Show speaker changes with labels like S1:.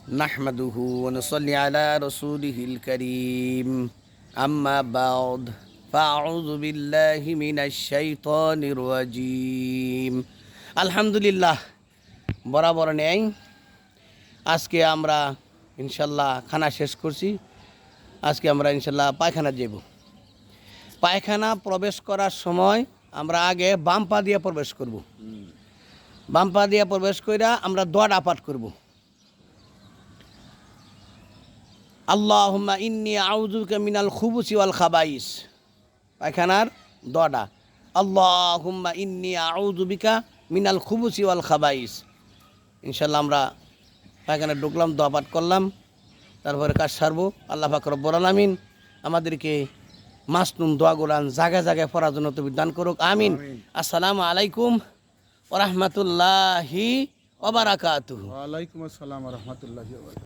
S1: নাহমাদুহু ওয়া নুসাল্লি আলা রাসূলিহিল কারীম আম্মা বা'দ ফাআউযু বিল্লাহি মিনাশ শাইতানির রাজীম। আলহামদুলিল্লাহ, বরাবর নেই আজকে আমরা ইনশাল্লাহ খানা শেষ করছি। আজকে আমরা ইনশাল্লাহ পায়খানা যাব। পায়খানা প্রবেশ করার সময় আমরা আগে বাম পা দিয়ে প্রবেশ করব। বাম পা দিয়ে প্রবেশ কইরা আমরা দোয়াটা পাঠ করব। আল্লাহুম্মা ইন্নী আউযু বিকা মিনাল খুবুসি ওয়াল খাবাইস। পায়খানার দোয়াটা আল্লাহুম্মা ইন্নী আউযু বিকা মিনাল খুবুসি ওয়াল খাবাইস। ইনশাল্লাহ আমরা পায়খানা ঢুকলাম, দোয়া পাঠ করলাম, তারপরে কাজ সারবো। আল্লাহ পাক রব্বুল আলামিন আমাদেরকে মাসনুন দোয়া গোলান জায়গায় জায়গায় পড়ার জন্য তৌফিক দান করুক, আমিন। আসসালামু আলাইকুম ওয়া রাহমাতুল্লাহি ওয়া বারাকাতুহু।
S2: ওয়ালাইকুম আসসালাম ওয়া রাহমাতুল্লাহি ওয়া বারাকাতুহু।